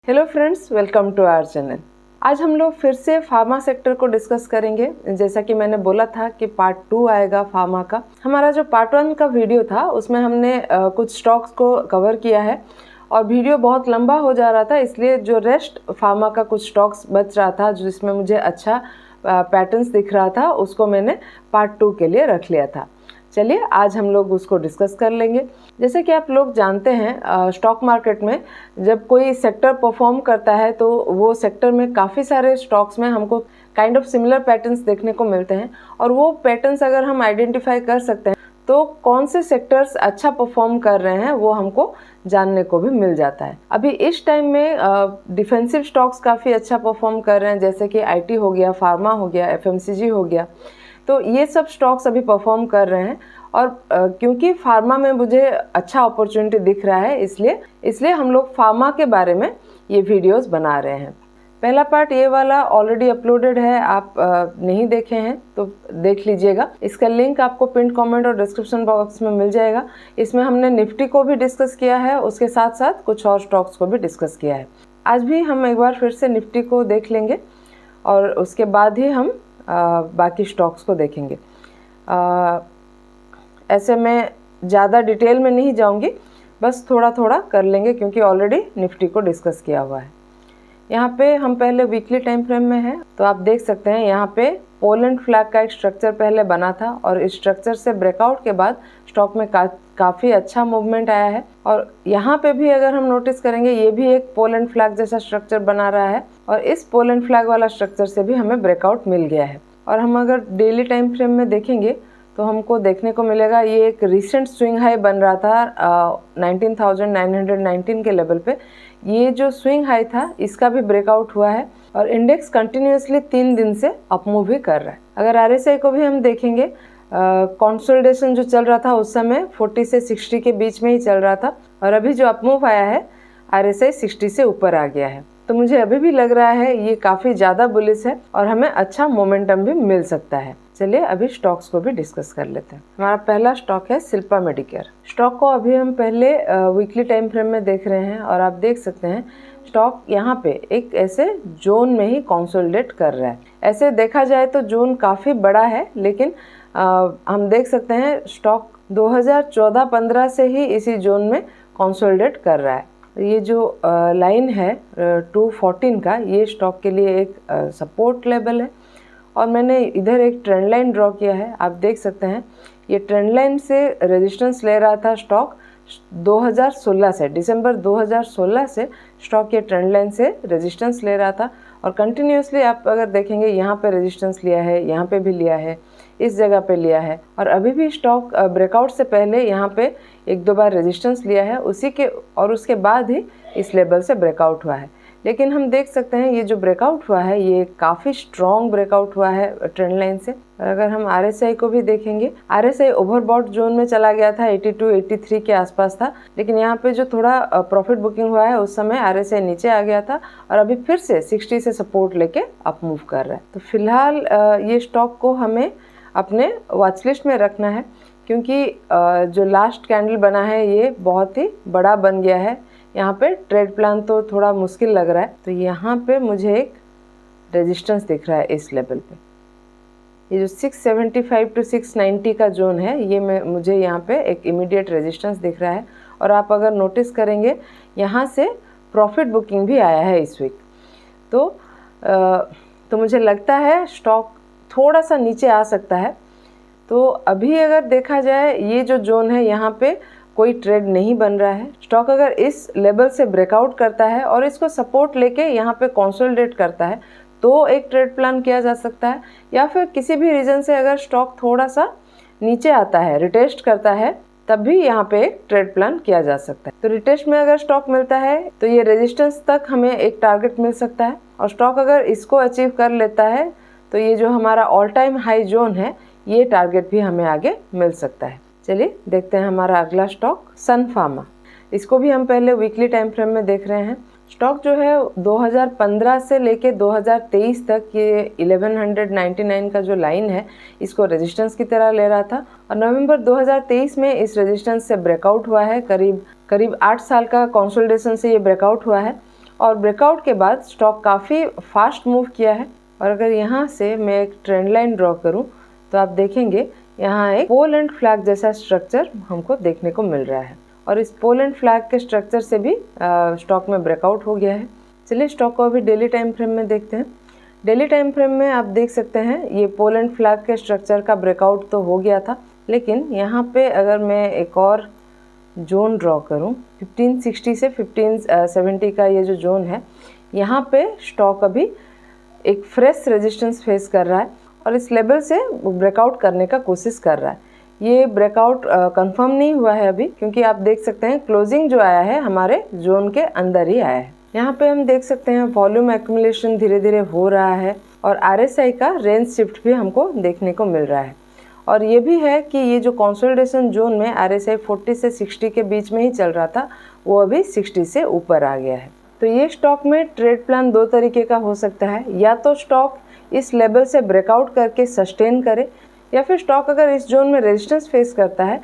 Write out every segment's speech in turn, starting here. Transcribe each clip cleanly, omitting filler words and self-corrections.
Hello friends, welcome to our channel. आज हम लोग फिर से फार्मा सेक्टर को डिस्कस करेंगे। जैसा कि मैंने बोला था कि पार्ट 2 आएगा फार्मा का। हमारा जो पार्ट 1 का वीडियो था उसमें हमने कुछ स्टॉक्स को कवर किया है और वीडियो बहुत लंबा हो जा रहा था, इसलिए जो रेस्ट फार्मा का कुछ स्टॉक्स बच रहा था जिसमें मुझे अच्छा पैटर्न्स दिख रहा था, उसको मैंने पार्ट 2 के लिए रख लिया था। चलिए आज हम लोग उसको डिस्कस कर लेंगे। जैसे कि आप लोग जानते हैं, स्टॉक मार्केट में जब कोई सेक्टर परफॉर्म करता है तो वो सेक्टर में काफ़ी सारे स्टॉक्स में हमको काइंड ऑफ सिमिलर पैटर्न्स देखने को मिलते हैं और वो पैटर्न्स अगर हम आइडेंटिफाई कर सकते हैं तो कौन से सेक्टर्स अच्छा परफॉर्म कर रहे हैं वो हमको जानने को भी मिल जाता है। अभी इस टाइम में डिफेंसिव स्टॉक्स काफ़ी अच्छा परफॉर्म कर रहे हैं, जैसे कि आईटी हो गया, फार्मा हो गया, एफएमसीजी हो गया। तो ये सब स्टॉक्स अभी परफॉर्म कर रहे हैं और क्योंकि फार्मा में मुझे अच्छा अपॉर्चुनिटी दिख रहा है, इसलिए हम लोग फार्मा के बारे में ये वीडियोस बना रहे हैं। पहला पार्ट ये वाला ऑलरेडी अपलोडेड है, आप नहीं देखे हैं तो देख लीजिएगा। इसका लिंक आपको पिन कमेंट और डिस्क्रिप्शन बॉक्स में मिल जाएगा। इसमें हमने निफ्टी को भी डिस्कस किया है, उसके साथ साथ कुछ और स्टॉक्स को भी डिस्कस किया है। आज भी हम एक बार फिर से निफ्टी को देख लेंगे और उसके बाद ही हम बाकी स्टॉक्स को देखेंगे। ऐसे मैं ज़्यादा डिटेल में नहीं जाऊंगी, बस थोड़ा थोड़ा कर लेंगे क्योंकि ऑलरेडी निफ्टी को डिस्कस किया हुआ है। यहाँ पे हम पहले वीकली टाइम फ्रेम में हैं तो आप देख सकते हैं यहाँ पे पोलैंड फ्लैग का एक स्ट्रक्चर पहले बना था और इस स्ट्रक्चर से ब्रेकआउट के बाद स्टॉक में काफ़ी अच्छा मूवमेंट आया है। और यहाँ पे भी अगर हम नोटिस करेंगे ये भी एक पोलैंड फ्लैग जैसा स्ट्रक्चर बना रहा है और इस पोलैंड फ्लैग वाला स्ट्रक्चर से भी हमें ब्रेकआउट मिल गया है। और हम अगर डेली टाइम फ्रेम में देखेंगे तो हमको देखने को मिलेगा ये एक रिसेंट स्विंग हाई बन रहा था 19,919 के लेवल पे। ये जो स्विंग हाई था इसका भी ब्रेकआउट हुआ है और इंडेक्स कंटिन्यूसली 3 दिन से अपमूव ही कर रहा है। अगर आरएसआई को भी हम देखेंगे, कंसोलिडेशन जो चल रहा था उस समय 40 से 60 के बीच में ही चल रहा था और अभी जो अपमूव आया है आरएसआई 60 से ऊपर आ गया है। तो मुझे अभी भी लग रहा है ये काफ़ी ज़्यादा बुलिश है और हमें अच्छा मोमेंटम भी मिल सकता है। चलिए अभी स्टॉक्स को भी डिस्कस कर लेते हैं। हमारा पहला स्टॉक है शिल्पा मेडिकेयर। स्टॉक को अभी हम पहले वीकली टाइम फ्रेम में देख रहे हैं और आप देख सकते हैं स्टॉक यहाँ पे एक ऐसे जोन में ही कंसोलिडेट कर रहा है। ऐसे देखा जाए तो जोन काफ़ी बड़ा है, लेकिन हम देख सकते हैं स्टॉक 2014-15 से ही इसी जोन में कंसोलिडेट कर रहा है। ये जो लाइन है 214 का, ये स्टॉक के लिए एक सपोर्ट लेवल है और मैंने इधर एक ट्रेंड लाइन ड्रॉ किया है। आप देख सकते हैं ये ट्रेंड लाइन से रेजिस्टेंस ले रहा था स्टॉक 2016 से, दिसंबर 2016 से स्टॉक ये ट्रेंड लाइन से रेजिस्टेंस ले रहा था और कंटिन्यूसली आप अगर देखेंगे यहाँ पे रेजिस्टेंस लिया है, यहाँ पे भी लिया है, इस जगह पे लिया है और अभी भी स्टॉक ब्रेकआउट से पहले यहाँ पे 1-2 बार रेजिस्टेंस लिया है उसी के, और उसके बाद ही इस लेवल से ब्रेकआउट हुआ है। लेकिन हम देख सकते हैं ये जो ब्रेकआउट हुआ है ये काफ़ी स्ट्रॉन्ग ब्रेकआउट हुआ है ट्रेंड लाइन से। अगर हम आरएसआई को भी देखेंगे, आरएसआई ओवरबॉट जोन में चला गया था, 82-83 के आसपास था, लेकिन यहाँ पे जो थोड़ा प्रॉफिट बुकिंग हुआ है उस समय आरएसआई नीचे आ गया था और अभी फिर से 60 से सपोर्ट लेके अप मूव कर रहा है। तो फिलहाल ये स्टॉक को हमें अपने वॉच लिस्ट में रखना है क्योंकि जो लास्ट कैंडल बना है ये बहुत ही बड़ा बन गया है। यहाँ पे ट्रेड प्लान तो थोड़ा मुश्किल लग रहा है। तो यहाँ पे मुझे एक रेजिस्टेंस दिख रहा है इस लेवल पे, ये जो 675 to 690 का जोन है, ये मुझे यहाँ पे एक इमीडिएट रेजिस्टेंस दिख रहा है। और आप अगर नोटिस करेंगे यहाँ से प्रॉफिट बुकिंग भी आया है इस वीक। तो मुझे लगता है स्टॉक थोड़ा सा नीचे आ सकता है। तो अभी अगर देखा जाए ये जो जोन है यहाँ पे कोई ट्रेड नहीं बन रहा है। स्टॉक अगर इस लेवल से ब्रेकआउट करता है और इसको सपोर्ट लेके यहाँ पे कंसोलिडेट करता है तो एक ट्रेड प्लान किया जा सकता है, या फिर किसी भी रीज़न से अगर स्टॉक थोड़ा सा नीचे आता है, रिटेस्ट करता है, तब भी यहाँ पे एक ट्रेड प्लान किया जा सकता है। तो रिटेस्ट में अगर स्टॉक मिलता है तो ये रेजिस्टेंस तक हमें एक टारगेट मिल सकता है और स्टॉक अगर इसको अचीव कर लेता है तो ये जो हमारा ऑल टाइम हाई जोन है ये टारगेट भी हमें आगे मिल सकता है। चलिए देखते हैं हमारा अगला स्टॉक सन फार्मा। इसको भी हम पहले वीकली टाइम फ्रेम में देख रहे हैं। स्टॉक जो है 2015 से लेके 2023 तक ये 1199 का जो लाइन है इसको रेजिस्टेंस की तरह ले रहा था और नवंबर 2023 में इस रेजिस्टेंस से ब्रेकआउट हुआ है। करीब 8 साल का कंसोलिडेशन से ये ब्रेकआउट हुआ है और ब्रेकआउट के बाद स्टॉक काफ़ी फास्ट मूव किया है। और अगर यहाँ से मैं एक ट्रेंड लाइन ड्रॉ करूँ तो आप देखेंगे यहाँ एक पोल एंड फ्लैग जैसा स्ट्रक्चर हमको देखने को मिल रहा है, और इस पोल एंड फ्लैग के स्ट्रक्चर से भी स्टॉक में ब्रेकआउट हो गया है। चलिए स्टॉक को अभी डेली टाइम फ्रेम में देखते हैं। डेली टाइम फ्रेम में आप देख सकते हैं ये पोल एंड फ्लैग के स्ट्रक्चर का ब्रेकआउट तो हो गया था, लेकिन यहाँ पे अगर मैं एक और जोन ड्रॉ करूँ 1560 से 1570 का ये जो जोन है, यहाँ पे स्टॉक अभी एक फ्रेश रेजिस्टेंस फेस कर रहा है और इस लेवल से ब्रेकआउट करने का कोशिश कर रहा है। ये ब्रेकआउट कंफर्म नहीं हुआ है अभी, क्योंकि आप देख सकते हैं क्लोजिंग जो आया है हमारे जोन के अंदर ही आया है। यहाँ पे हम देख सकते हैं वॉल्यूम एक्यूमुलेशन धीरे धीरे हो रहा है और RSI का रेंज शिफ्ट भी हमको देखने को मिल रहा है। और ये भी है कि ये जो कंसोलिडेशन जोन में RSI 40 से 60 के बीच में ही चल रहा था, वो अभी 60 से ऊपर आ गया है। तो ये स्टॉक में ट्रेड प्लान दो तरीके का हो सकता है, या तो स्टॉक इस लेवल से ब्रेकआउट करके सस्टेन करे, या फिर स्टॉक अगर इस जोन में रेजिस्टेंस फेस करता है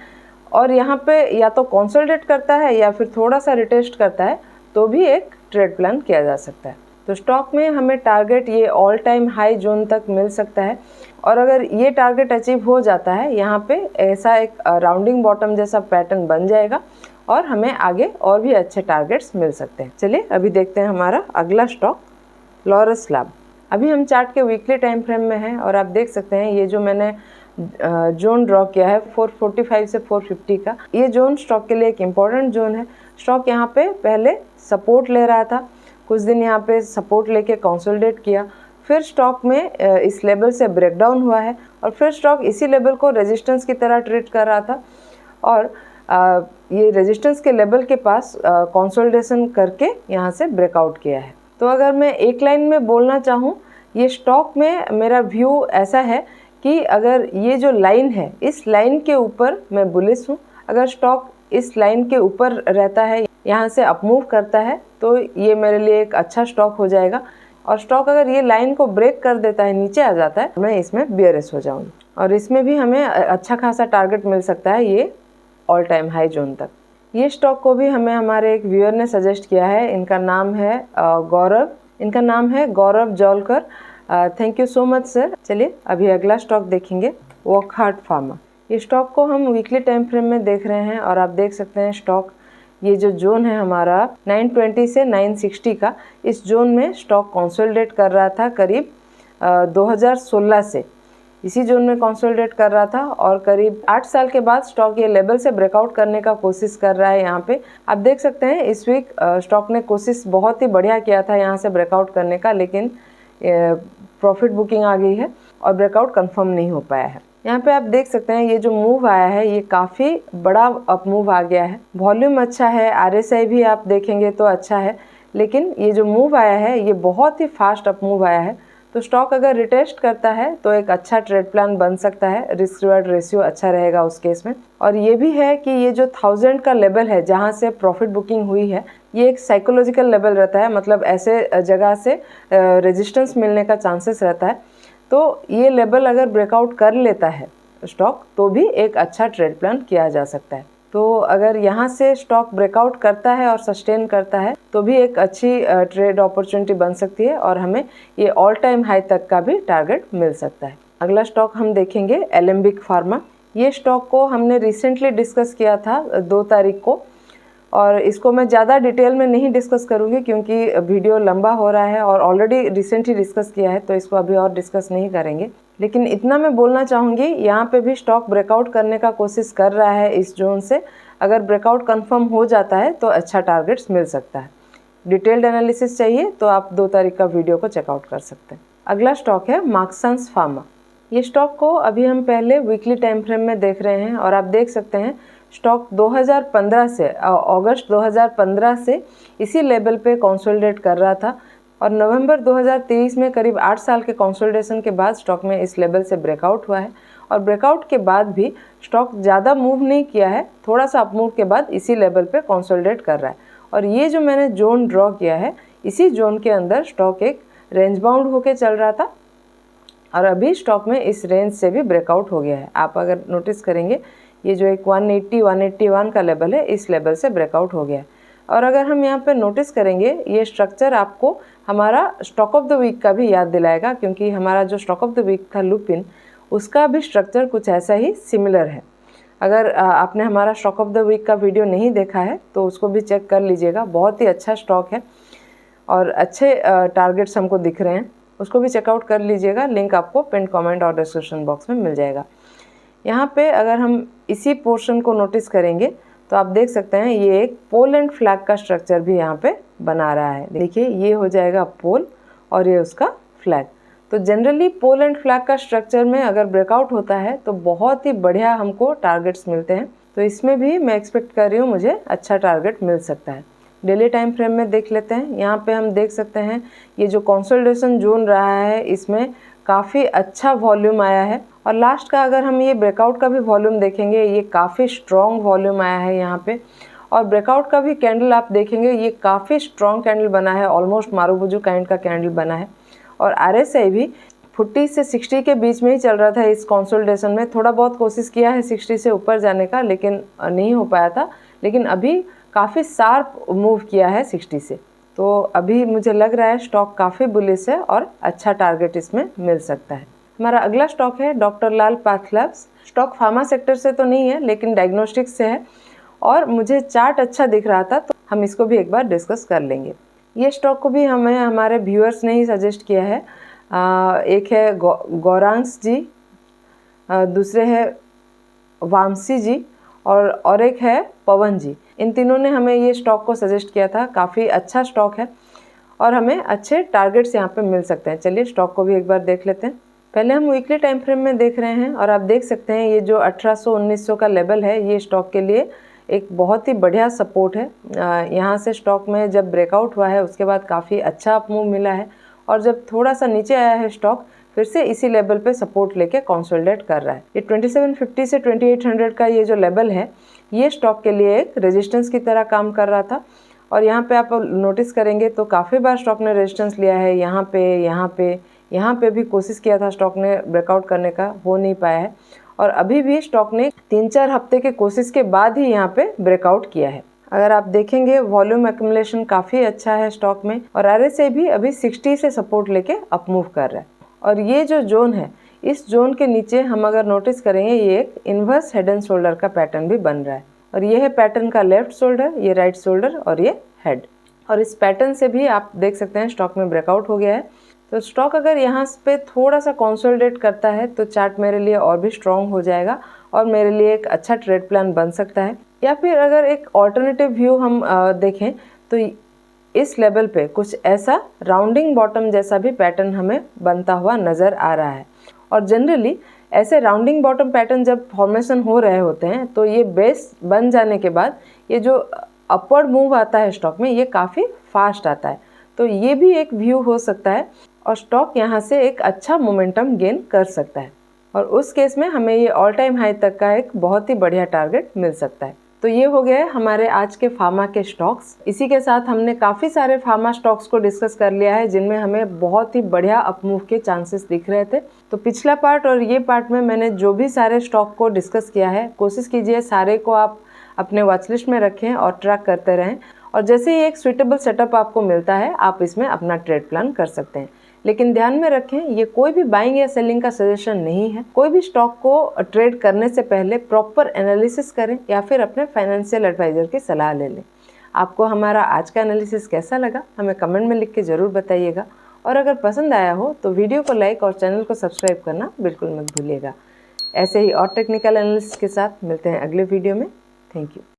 और यहाँ पे या तो कंसोलिडेट करता है या फिर थोड़ा सा रिटेस्ट करता है, तो भी एक ट्रेड प्लान किया जा सकता है। तो स्टॉक में हमें टारगेट ये ऑल टाइम हाई जोन तक मिल सकता है, और अगर ये टारगेट अचीव हो जाता है, यहाँ पे ऐसा एक राउंडिंग बॉटम जैसा पैटर्न बन जाएगा और हमें आगे और भी अच्छे टारगेट्स मिल सकते हैं। चलिए अभी देखते हैं हमारा अगला स्टॉक लॉरस लैब। अभी हम चार्ट के वीकली टाइम फ्रेम में हैं और आप देख सकते हैं ये जो मैंने जोन ड्रॉ किया है 445 से 450 का, ये जोन स्टॉक के लिए एक इम्पॉर्टेंट जोन है। स्टॉक यहाँ पे पहले सपोर्ट ले रहा था, कुछ दिन यहाँ पे सपोर्ट लेके कंसोलिडेट किया, फिर स्टॉक में इस लेवल से ब्रेकडाउन हुआ है और फिर स्टॉक इसी लेवल को रेजिस्टेंस की तरह ट्रीट कर रहा था और ये रेजिस्टेंस के लेवल के पास कंसोलिडेशन करके यहाँ से ब्रेकआउट किया है। तो अगर मैं एक लाइन में बोलना चाहूँ, ये स्टॉक में मेरा व्यू ऐसा है कि अगर ये जो लाइन है, इस लाइन के ऊपर मैं बुलिश हूँ। अगर स्टॉक इस लाइन के ऊपर रहता है, यहाँ से अपमूव करता है, तो ये मेरे लिए एक अच्छा स्टॉक हो जाएगा। और स्टॉक अगर ये लाइन को ब्रेक कर देता है, नीचे आ जाता है, मैं इसमें बियरिश हो जाऊँगी और इसमें भी हमें अच्छा खासा टारगेट मिल सकता है ये ऑल टाइम हाई जोन तक। ये स्टॉक को भी हमें हमारे एक व्यूअर ने सजेस्ट किया है। इनका नाम है Gaurav Jaulkar. Thank you so much sir. चलिए अभी अगला स्टॉक देखेंगे, वॉकहार्ट फार्मा। ये स्टॉक को हम वीकली टाइम फ्रेम में देख रहे हैं और आप देख सकते हैं स्टॉक ये जो जोन है हमारा 920 से 960 का, इस जोन में स्टॉक कंसोलिडेट कर रहा था करीब 2016 से इसी जोन में कंसोलिडेट कर रहा था और करीब 8 साल के बाद स्टॉक ये लेवल से ब्रेकआउट करने का कोशिश कर रहा है। यहाँ पे आप देख सकते हैं इस वीक स्टॉक ने कोशिश बहुत ही बढ़िया किया था यहाँ से ब्रेकआउट करने का, लेकिन प्रॉफिट बुकिंग आ गई है और ब्रेकआउट कंफर्म नहीं हो पाया है। यहाँ पे आप देख सकते हैं ये जो मूव आया है ये काफ़ी बड़ा अप मूव आ गया है। वॉल्यूम अच्छा है, RSI भी आप देखेंगे तो अच्छा है, लेकिन ये जो मूव आया है ये बहुत ही फास्ट अप मूव आया है। तो स्टॉक अगर रिटेस्ट करता है तो एक अच्छा ट्रेड प्लान बन सकता है, रिस्क रिवार्ड रेशियो अच्छा रहेगा उस केस में। और ये भी है कि ये जो 1000 का लेवल है जहाँ से प्रॉफिट बुकिंग हुई है, ये एक साइकोलॉजिकल लेवल रहता है, मतलब ऐसे जगह से रेजिस्टेंस मिलने का चांसेस रहता है। तो ये लेवल अगर ब्रेकआउट कर लेता है स्टॉक, तो भी एक अच्छा ट्रेड प्लान किया जा सकता है। तो अगर यहाँ से स्टॉक ब्रेकआउट करता है और सस्टेन करता है तो भी एक अच्छी ट्रेड अपॉर्चुनिटी बन सकती है और हमें ये ऑल टाइम हाई तक का भी टारगेट मिल सकता है। अगला स्टॉक हम देखेंगे एलेम्बिक फार्मा। ये स्टॉक को हमने रिसेंटली डिस्कस किया था 2 तारीख को, और इसको मैं ज़्यादा डिटेल में नहीं डिस्कस करूँगी क्योंकि वीडियो लंबा हो रहा है और ऑलरेडी रिसेंटली डिस्कस किया है, तो इसको अभी और डिस्कस नहीं करेंगे। लेकिन इतना मैं बोलना चाहूँगी, यहाँ पे भी स्टॉक ब्रेकआउट करने का कोशिश कर रहा है इस जोन से। अगर ब्रेकआउट कंफर्म हो जाता है तो अच्छा टारगेट्स मिल सकता है। डिटेल्ड एनालिसिस चाहिए तो आप 2 तारीख का वीडियो को चेकआउट कर सकते हैं। अगला स्टॉक है मार्क्संस फार्मा। ये स्टॉक को अभी हम पहले वीकली टाइम फ्रेम में देख रहे हैं और आप देख सकते हैं स्टॉक 2015 से अगस्त 2015 से इसी लेवल पे कंसोलिडेट कर रहा था और नवंबर 2023 में करीब 8 साल के कंसोलिडेशन के बाद स्टॉक में इस लेवल से ब्रेकआउट हुआ है। और ब्रेकआउट के बाद भी स्टॉक ज़्यादा मूव नहीं किया है, थोड़ा सा अपमूव के बाद इसी लेवल पे कंसोलिडेट कर रहा है। और ये जो मैंने जोन ड्रॉ किया है, इसी जोन के अंदर स्टॉक एक रेंज बाउंड होके चल रहा था और अभी स्टॉक में इस रेंज से भी ब्रेकआउट हो गया है। आप अगर नोटिस करेंगे ये जो एक 180-181 का लेवल है, इस लेवल से ब्रेकआउट हो गया है। और अगर हम यहाँ पे नोटिस करेंगे, ये स्ट्रक्चर आपको हमारा स्टॉक ऑफ द वीक का भी याद दिलाएगा, क्योंकि हमारा जो स्टॉक ऑफ द वीक था लुपिन, उसका भी स्ट्रक्चर कुछ ऐसा ही सिमिलर है। अगर आपने हमारा स्टॉक ऑफ द वीक का वीडियो नहीं देखा है तो उसको भी चेक कर लीजिएगा, बहुत ही अच्छा स्टॉक है और अच्छे टारगेट्स हमको दिख रहे हैं, उसको भी चेकआउट कर लीजिएगा। लिंक आपको पिन कमेंट और डिस्क्रिप्शन बॉक्स में मिल जाएगा। यहाँ पे अगर हम इसी पोर्शन को नोटिस करेंगे तो आप देख सकते हैं ये एक पोल एंड फ्लैग का स्ट्रक्चर भी यहाँ पे बना रहा है। देखिए ये हो जाएगा पोल और ये उसका फ्लैग। तो जनरली पोल एंड फ्लैग का स्ट्रक्चर में अगर ब्रेकआउट होता है तो बहुत ही बढ़िया हमको टारगेट्स मिलते हैं। तो इसमें भी मैं एक्सपेक्ट कर रही हूँ मुझे अच्छा टारगेट मिल सकता है। डेली टाइम फ्रेम में देख लेते हैं। यहाँ पे हम देख सकते हैं ये जो कंसोलिडेशन जोन रहा है इसमें काफ़ी अच्छा वॉल्यूम आया है और लास्ट का अगर हम ये ब्रेकआउट का भी वॉल्यूम देखेंगे, ये काफ़ी स्ट्रॉन्ग वॉल्यूम आया है यहाँ पे। और ब्रेकआउट का भी कैंडल आप देखेंगे, ये काफ़ी स्ट्रॉन्ग कैंडल बना है, ऑलमोस्ट मारूबुजू काइंड का कैंडल बना है। और RSI भी 40 से 60 के बीच में ही चल रहा था इस कंसोलिडेशन में। थोड़ा बहुत कोशिश किया है 60 से ऊपर जाने का, लेकिन नहीं हो पाया था। लेकिन अभी काफ़ी शार्प मूव किया है 60 से। तो अभी मुझे लग रहा है स्टॉक काफ़ी बुलिश है और अच्छा टारगेट इसमें मिल सकता है। हमारा अगला स्टॉक है डॉक्टर लाल पैथलैब्स। स्टॉक फार्मा सेक्टर से तो नहीं है लेकिन डायग्नोस्टिक्स से है और मुझे चार्ट अच्छा दिख रहा था तो हम इसको भी एक बार डिस्कस कर लेंगे। ये स्टॉक को भी हमें हमारे व्यूअर्स ने ही सजेस्ट किया है। एक है गौरांश जी, दूसरे है वामसी जी और एक है पवन जी। इन तीनों ने हमें ये स्टॉक को सजेस्ट किया था। काफ़ी अच्छा स्टॉक है और हमें अच्छे टारगेट्स यहाँ पे मिल सकते हैं। चलिए स्टॉक को भी एक बार देख लेते हैं। पहले हम वीकली टाइम फ्रेम में देख रहे हैं और आप देख सकते हैं ये जो 1800-1900 का लेवल है ये स्टॉक के लिए एक बहुत ही बढ़िया सपोर्ट है। यहाँ से स्टॉक में जब ब्रेकआउट हुआ है उसके बाद काफ़ी अच्छा अपमूव मिला है और जब थोड़ा सा नीचे आया है स्टॉक फिर से इसी लेवल पे सपोर्ट लेके कंसोलिडेट कर रहा है। ये 2750 से 2800 का ये जो लेवल है ये स्टॉक के लिए एक रेजिस्टेंस की तरह काम कर रहा था और यहाँ पे आप नोटिस करेंगे तो काफ़ी बार स्टॉक ने रेजिस्टेंस लिया है। यहाँ पे भी कोशिश किया था स्टॉक ने ब्रेकआउट करने का, हो नहीं पाया है और अभी भी स्टॉक ने 3-4 हफ्ते की कोशिश के बाद ही यहाँ पे ब्रेकआउट किया है। अगर आप देखेंगे वॉल्यूम एक्यूमुलेशन काफ़ी अच्छा है स्टॉक में और RSI भी अभी 60 से सपोर्ट लेके अपमूव कर रहा है। और ये जो जोन है इस जोन के नीचे हम अगर नोटिस करेंगे ये एक इन्वर्स हेड एंड शोल्डर का पैटर्न भी बन रहा है और ये है पैटर्न का लेफ्ट शोल्डर, ये राइट शोल्डर और ये हेड। और इस पैटर्न से भी आप देख सकते हैं स्टॉक में ब्रेकआउट हो गया है। तो स्टॉक अगर यहाँ पे थोड़ा सा कंसोलिडेट करता है तो चार्ट मेरे लिए और भी स्ट्रॉन्ग हो जाएगा और मेरे लिए एक अच्छा ट्रेड प्लान बन सकता है। या फिर अगर एक ऑल्टरनेटिव व्यू हम देखें तो इस लेवल पे कुछ ऐसा राउंडिंग बॉटम जैसा भी पैटर्न हमें बनता हुआ नज़र आ रहा है। और जनरली ऐसे राउंडिंग बॉटम पैटर्न जब फॉर्मेशन हो रहे होते हैं तो ये बेस बन जाने के बाद ये जो अपवर्ड मूव आता है स्टॉक में ये काफ़ी फास्ट आता है। तो ये भी एक व्यू हो सकता है और स्टॉक यहाँ से एक अच्छा मोमेंटम गेन कर सकता है और उस केस में हमें ये ऑल टाइम हाई तक का एक बहुत ही बढ़िया टारगेट मिल सकता है। तो ये हो गया हमारे आज के फार्मा के स्टॉक्स। इसी के साथ हमने काफ़ी सारे फार्मा स्टॉक्स को डिस्कस कर लिया है जिनमें हमें बहुत ही बढ़िया अपमूव के चांसेस दिख रहे थे। तो पिछला पार्ट और ये पार्ट में मैंने जो भी सारे स्टॉक को डिस्कस किया है कोशिश कीजिए सारे को आप अपने वॉच लिस्ट में रखें और ट्रैक करते रहें और जैसे ही एक सुइटेबल सेटअप आपको मिलता है आप इसमें अपना ट्रेड प्लान कर सकते हैं। लेकिन ध्यान में रखें ये कोई भी बाइंग या सेलिंग का सजेशन नहीं है। कोई भी स्टॉक को ट्रेड करने से पहले प्रॉपर एनालिसिस करें या फिर अपने फाइनेंशियल एडवाइजर की सलाह ले लें। आपको हमारा आज का एनालिसिस कैसा लगा हमें कमेंट में लिख के ज़रूर बताइएगा और अगर पसंद आया हो तो वीडियो को लाइक और चैनल को सब्सक्राइब करना बिल्कुल मत भूलिएगा। ऐसे ही और टेक्निकल एनालिसिस के साथ मिलते हैं अगले वीडियो में। Thank you.